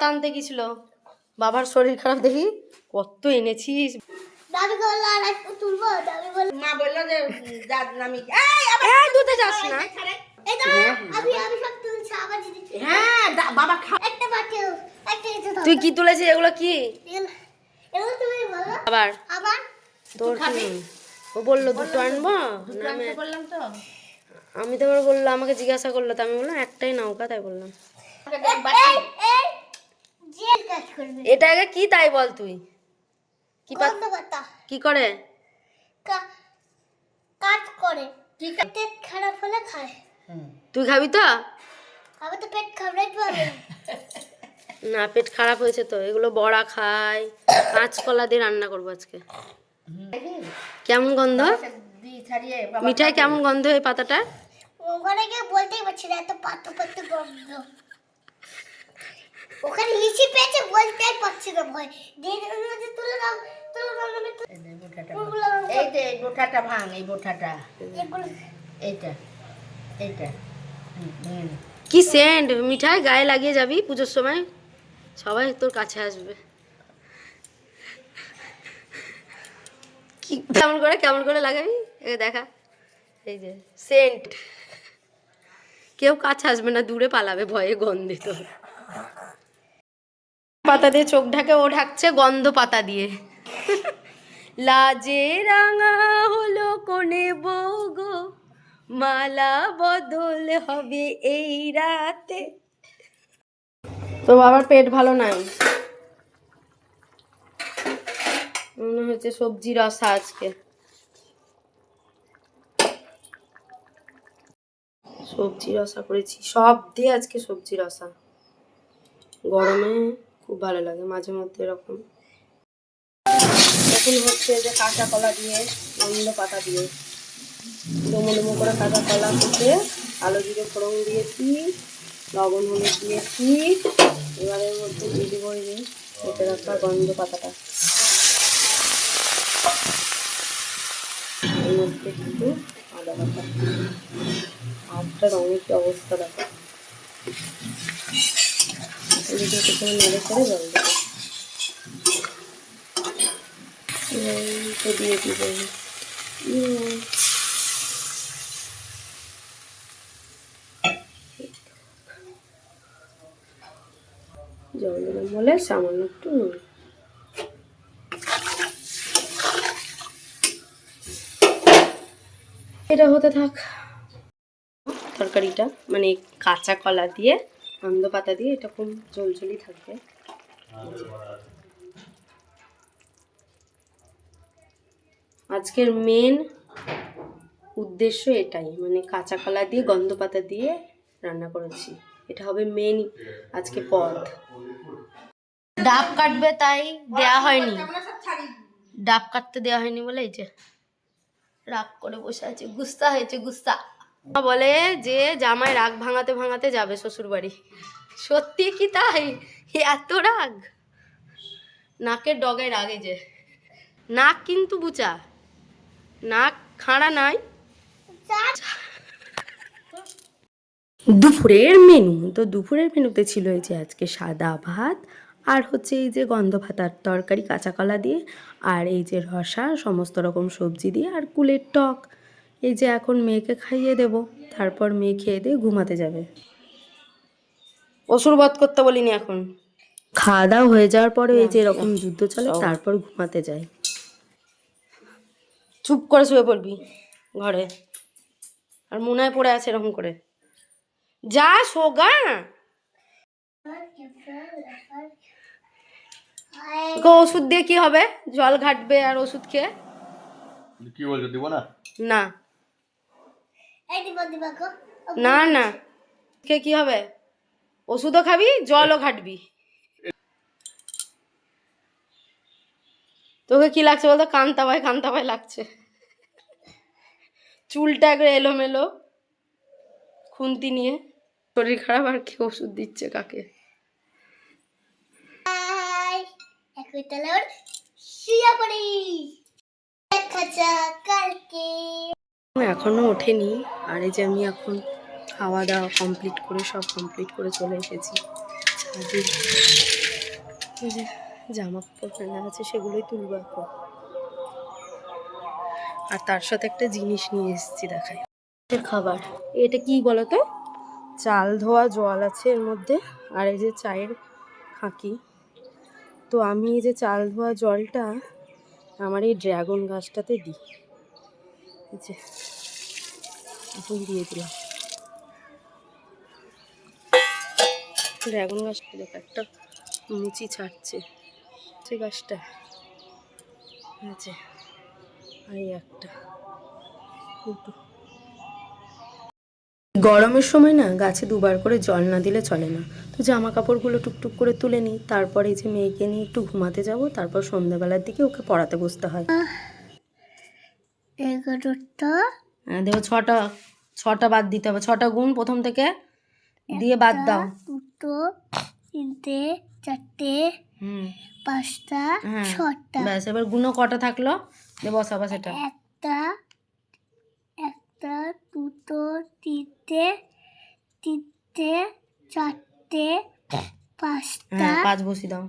পাতা আনতে গেছিল, বাবার শরীর খারাপ দেখি কত এনেছিস। দাবি করলো আর একটু তুলবো, দাবি বলল মা বললো যে যা নামি এই দুধে যাস না। এই তো আমি সব তুলছি আবার দিচ্ছি। হ্যাঁ বাবা খা একটা বাটিও একটা এসে দাও। তুই কি তুলেছিস এগুলো কি এগুলো তুমি বলো আবার? আবার তোর কি ও বললো দুটো আনবো না, বললাম তো আমি তো বললো আমাকে জিজ্ঞাসা করলো, তো আমি বললাম একটাই নৌকা, তাই বললাম। এই এই জেল কাজ করবে এটা আগে কি তাই বল তুই কি গন্ধ পাতা কি করে কাজ করে কি পেট খারাপ হলে খায়। তুই খাবি তো? খাবে তো পেট খারাপ হবে না পেট খারাপ হয়েছে তো, এগুলো বড়া খাই, কাঁচকলা দিয়ে রান্না করবো আজকে। কেমন গন্ধ দি ছাড়িয়ে মিঠাই, কেমন গন্ধ এই পাতাটা? ওখানে গিয়ে বলতেই পারছি না, এত পাতা পাতা গন্ধ। ওখানে লিচি পেয়েছে বলতেই পারছি না, ভয় দিয়ে তুলে দাও তুলে দাও আমি এই যে এই বোঠাটা ভাঙ, এই বোঠাটা এগুলো এইটা এইটা কি সেন্ট মিঠাই, গায়ে লাগিয়ে যাবি পুজোর সময়, সবাই তোর কাছে আসবে। কি কেমন করে লাগাবি দেখা, এই যে সেন্ট, কেউ কাছে আসবে না, দূরে পালাবে ভয়ে গন্ধে। তো পাতা দিয়ে চোখ ঢাকে, ও ঢাকছে গন্ধ পাতা দিয়ে। লাজে রাঙা হলো কোনে বগো, মালা বদল হবে এই রাতে। তো বাবার পেট ভালো নাই, মনে হচ্ছে সবজি রসা আজকে, সবজি রসা করেছি সব দিয়ে আজকে, সবজি রসা গরমে খুব ভালো লাগে মাঝে মধ্যে এরকম। এখন হচ্ছে যে কাঁচা কলা দিয়ে গন্ধ পাতা দিয়ে ডুমো ডুমো করে কাঁচা কলা কেটে আলু জিরে ফোড়ন দিয়েছি, লবণ হলুদ দিয়েছি, এবারে এর মধ্যে দিয়ে দেবো এই যে কেটে রাখা গন্ধ পাতাটা, এর মধ্যে কিন্তু আদা বাটা, আটটা রঙের কি অবস্থা দেখো, এদিকে কিছু নেড়ে করে জল দেবো, দিয়ে দিব জল দিলাম বলে সামান্য একটু নুন। এটা হতে থাক তরকারিটা, মানে কাঁচা কলা দিয়ে গন্ধ পাতা দিয়ে এটা খুব ঝোলঝোলি থাকবে। আজকের মেন উদ্দেশ্য এটাই, মানে কাঁচা কলা দিয়ে গন্ধ পাতা দিয়ে রান্না করেছি, এটা হবে মেন আজকে পদ। ডাব কাটবে তাই দেয়া হয়নি, ডাব কাটতে দেওয়া হয়নি বলে এই যে রাগ করে বসে আছে, গুস্সা হয়েছে গুস্সা। বলে যে জামাই রাগ ভাঙাতে ভাঙাতে যাবে শ্বশুর বাড়ি, সত্যি কি তাই? এত রাগ, নাকের ডগায় রাগে, যে নাক কিন্তু বুচা, নাক খাড়া নাই। দুপুরের মেনু, তো দুপুরের মেনুতে ছিল এই যে আজকে সাদা ভাত, আর হচ্ছে এই যে গন্ধ ভাতার তরকারি কাঁচা কলা দিয়ে, আর এই যে রসা সমস্ত রকম সবজি দিয়ে, আর কুলের টক। এই যে এখন মেয়েকে খাইয়ে দেব, তারপর মেয়ে খেয়ে দিয়ে ঘুমাতে যাবে। অসুর বধ করতে বলিনি এখন, খাওয়া দাওয়া হয়ে যাওয়ার পরে এই যে এরকম যুদ্ধ চলে, তারপর ঘুমাতে যায়। চুপ করে শুয়ে পড়বি ঘরে, আর মনে পড়ে আছে এরকম করে, যা সোগা। ওষুধ দিয়ে কি হবে, জল ঘাটবে আর ওষুধ খেয়ে কি বলছো, দিব না? না না না, খেয়ে কি হবে, ওষুধও খাবি জলও ঘাটবি। তোকে কি লাগছে বলতো, কান্তা ভাই লাগছে, চুলটা একবার এলোমেলো, খুন্তি নিয়ে, শরীর খারাপ আর কে ওষুধ দিচ্ছে কাকে। এখনো ওঠেনি, আর এই যে আমি এখন খাওয়া দাওয়া কমপ্লিট করে সব কমপ্লিট করে চলে এসেছি এই যে জামা কাপড় কেনা আছে সেগুলোই তুলবো এখন। আর তার সাথে একটা জিনিস নিয়ে এসেছি, দেখাই। খাবার এটা কি বলো তো? চাল ধোয়া জল আছে এর মধ্যে, আর এই যে চায়ের খাঁকি। তো আমি এই যে চাল ধোয়া জলটা আমার এই ড্রাগন গাছটাতে দিই। এই যে এখন দিয়ে দিলাম। ড্রাগন গাছটা দেখো একটা মুচি ছাড়ছে, যে গাছটা আছে। আর এই একটা দুটো। গরমের সময় না গাছে দুবার করে জল না দিলে চলে না। তো জামা কাপড়গুলো টুকটুক করে তুলে নিই, তারপরে এই যে মেয়েকে নিয়ে একটু ঘুমাতে যাব, তারপর সন্ধ্যাবেলার দিকে ওকে পড়াতে বসতে হয়। 11টা দেখো ছটা বাদ দিতে হবে। 6টা গুণ প্রথম থেকে দিয়ে বাদ দাও। 2টো 3টে 4টে হুম 5টা হ্যাঁ 6টা ব্যাস, এবার গুণও কটা থাকলো দিয়ে বসাবা সেটা। একটা 2টো 3টে 4টে 5টা হ্যাঁ 5 বসি দাও।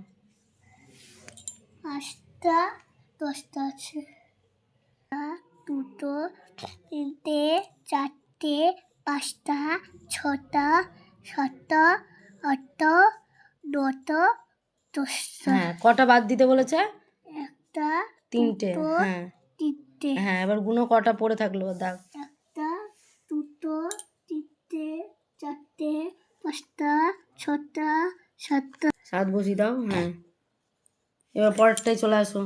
5টা 10টা আছে। 2টো 3টে 4টে 5টা 6টা 7টা 8টা 9টা 10টা। হ্যাঁ কটা বাদ দিতে বলেছে? একটা 3টে। দুটো হ্যাঁ 3টে হ্যাঁ এবার গুণও কটা পড়ে থাকলো দাগ। একটা 2টো 3টে 4টে 5টা 6টা 7টা 7 বসি দাও। হ্যাঁ এবার পরেরটাই চলে আসো।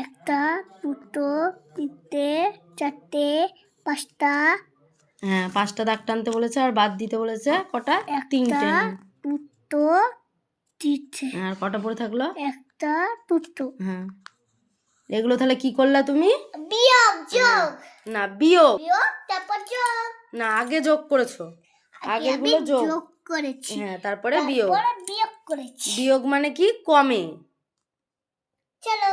একটা 2টো 3টে 4টে 5টা হ্যাঁ 5টা দাগ টানতে বলেছে, আর বাদ দিতে বলেছে কটা? 3টে। একটা হ্যাঁ 2টো 3টে আর কটা পড়ে থাকলো? একটা 2টো। হ্যাঁ এগুলো তাহলে কি করলা তুমি? বিয়োগ যোগ না বিয়োগ বিয়োগ তারপর যোগ। না, আগে যোগ করেছো, আগেরগুলো আমি যোগ। যোগ করেছি হ্যাঁ তারপরে বিয়োগ। তারপরে বিয়োগ করেছি। বিয়োগ মানে কি? কমে। চলো